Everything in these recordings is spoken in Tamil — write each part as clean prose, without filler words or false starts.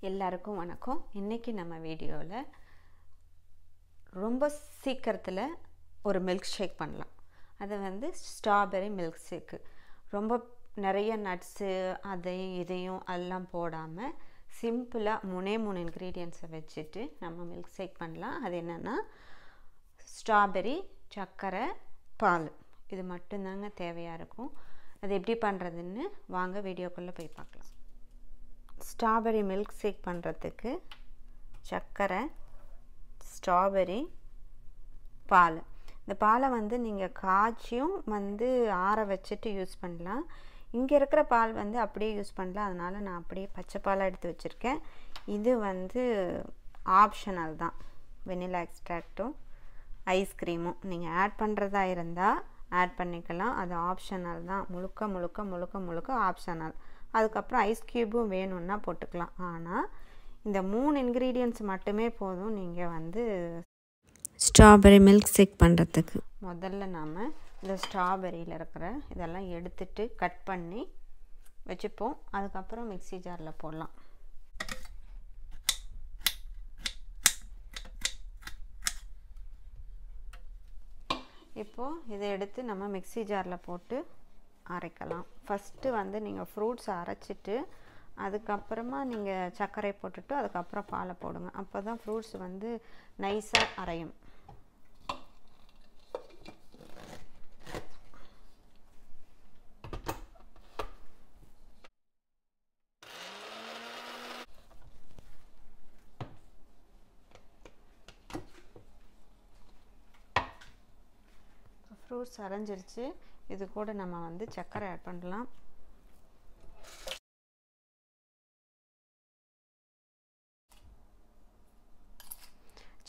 எல்லாருக்கும் வணக்கம். இன்னைக்கு நம்ம வீடியோவில் ரொம்ப சீக்கிரத்தில் ஒரு மில்க் ஷேக் பண்ணலாம். அது ஸ்ட்ராபெரி மில்க் ஷேக்கு. ரொம்ப நிறைய நட்ஸு இதையும் எல்லாம் போடாமல் சிம்பிளாக மூணு இன்க்ரீடியன்ட்ஸை வச்சுட்டு நம்ம மில்க் ஷேக் பண்ணலாம். அது என்னென்னா ஸ்ட்ராபெரி, சர்க்கரை, பால், இது மட்டும்தாங்க தேவையாக இருக்கும். அது எப்படி பண்ணுறதுன்னு வாங்க வீடியோக்குள்ளே போய் பார்க்கலாம். ஸ்ட்ராபெரி மில்க் ஷேக் பண்ணுறதுக்கு சர்க்கரை, ஸ்ட்ராபெரி, பால். இந்த பாலை நீங்கள் காய்ச்சியும் ஆற வச்சுட்டு யூஸ் பண்ணலாம். இங்கே இருக்கிற பால் அப்படியே யூஸ் பண்ணலாம். அதனால் நான் அப்படியே பச்சை பாலாக எடுத்து வச்சுருக்கேன். இது ஆப்ஷனல் தான். வெனிலா எக்ஸ்ட்ராக்டும் ஐஸ்கிரீமும் நீங்கள் ஆட் பண்ணுறதா இருந்தால் ஆட் பண்ணிக்கலாம். அது ஆப்ஷனல் தான். முழுக்க ஆப்ஷனல். அதுக்கப்புறம் ஐஸ் க்யூபும் வேணும்னா போட்டுக்கலாம். ஆனால் இந்த 3 இன்க்ரீடியன்ட்ஸ் மட்டுமே போதும் நீங்கள் ஸ்ட்ராபெரி மில்க் ஷேக் பண்ணுறதுக்கு. முதல்ல நாம் இந்த ஸ்ட்ராபெரியில் இருக்கிற இதெல்லாம் எடுத்துட்டு கட் பண்ணி வச்சுப்போம். அதுக்கப்புறம் மிக்ஸி ஜாரில் போடலாம். இப்போது இதை எடுத்து நம்ம மிக்ஸி ஜாரில் போட்டு அரைக்கலாம். ஃபஸ்ட்டு நீங்கள் ஃப்ரூட்ஸ் அரைச்சிட்டு அதுக்கப்புறமா நீங்கள் சர்க்கரை போட்டுட்டு அதுக்கப்புறம் பாலை போடுங்க. அப்போ தான் ஃப்ரூட்ஸ் நைஸாக அரையும். ஃப்ரூட்ஸ் அரைஞ்சிருச்சு. இது கூட நம்ம சர்க்கரை ஆட் பண்ணலாம்.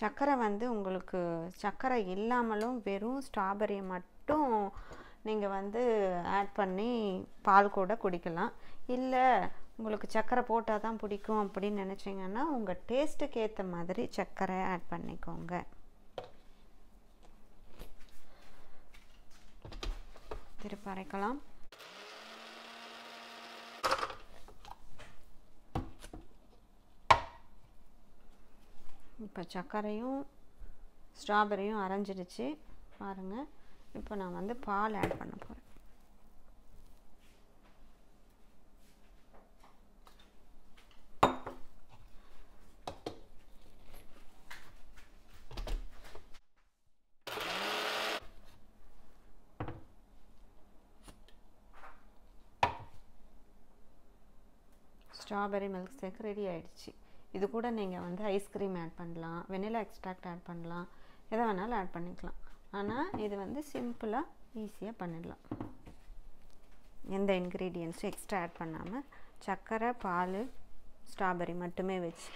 சர்க்கரை உங்களுக்கு சர்க்கரை இல்லாமலும் வெறும் ஸ்ட்ராபெரியை மட்டும் நீங்கள் ஆட் பண்ணி பால் கூட குடிக்கலாம். இல்லை உங்களுக்கு சர்க்கரை போட்டால் தான் பிடிக்கும் அப்படின்னு நினச்சிங்கன்னா உங்கள் டேஸ்ட்டுக்கு ஏற்ற மாதிரி சர்க்கரை ஆட் பண்ணிக்கோங்க. திருப்பி அரைக்கலாம். இப்போ சர்க்கரையும் ஸ்ட்ராபெரியும் அரைஞ்சிடுச்சு பாருங்கள். இப்போ நான் பால் ஆட் பண்ண போகிறேன். ஸ்ட்ராபெரி மில்க் ஷேக் ரெடி ஆகிடுச்சு. இது கூட நீங்கள் ஐஸ்கிரீம் ஆட் பண்ணலாம், வெனிலா எக்ஸ்ட்ராக்ட் ஆட் பண்ணலாம், எதை வேணாலும் ஆட் பண்ணிக்கலாம். ஆனால் இது சிம்பிளாக ஈஸியாக பண்ணிடலாம். எந்த இன்க்ரீடியன்ஸும் எக்ஸ்ட்ரா ஆட் பண்ணாமல் சர்க்கரை, பால், ஸ்ட்ராபெரி மட்டுமே வச்சு.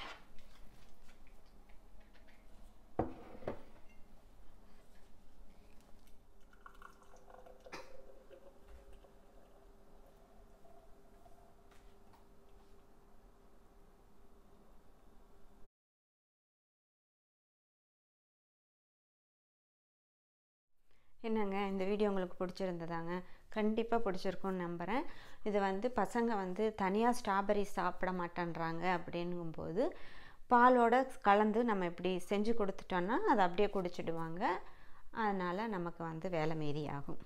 என்னங்க, இந்த வீடியோ உங்களுக்கு பிடிச்சிருந்ததாங்க? கண்டிப்பாக பிடிச்சிருக்குன்னு நம்புகிறேன். இது பசங்க தனியாக ஸ்ட்ராபெரி சாப்பிட மாட்டேன்றாங்க. அப்படிங்கும்போது பாலோட கலந்து நம்ம இப்படி செஞ்சு கொடுத்துட்டோன்னா அதை அப்படியே குடிச்சிடுவாங்க. அதனால் நமக்கு வேலை மீறி ஆகும்.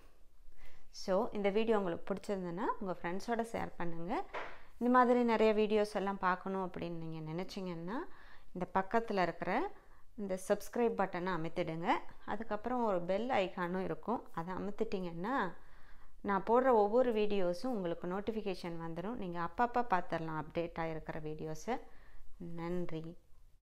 ஸோ இந்த வீடியோ உங்களுக்கு பிடிச்சிருந்ததுன்னா உங்கள் ஃப்ரெண்ட்ஸோடு ஷேர் பண்ணுங்கள். இந்த மாதிரி நிறைய வீடியோஸ் எல்லாம் பார்க்கணும் அப்படின்னு நீங்கள் நினச்சிங்கன்னா இந்த பக்கத்தில் இருக்கிற இந்த சப்ஸ்கிரைப் பட்டனை அமுத்திடுங்க. அதுக்கப்புறம் ஒரு பெல் ஐக்கானும் இருக்கும். அதை அமுத்திட்டிங்கன்னா நான் போடுற ஒவ்வொரு வீடியோஸும் உங்களுக்கு நோட்டிஃபிகேஷன் வந்துடும். நீங்கள் அப்பப்போ பார்த்துடலாம் அப்டேட் ஆகிருக்கிற வீடியோஸை. நன்றி.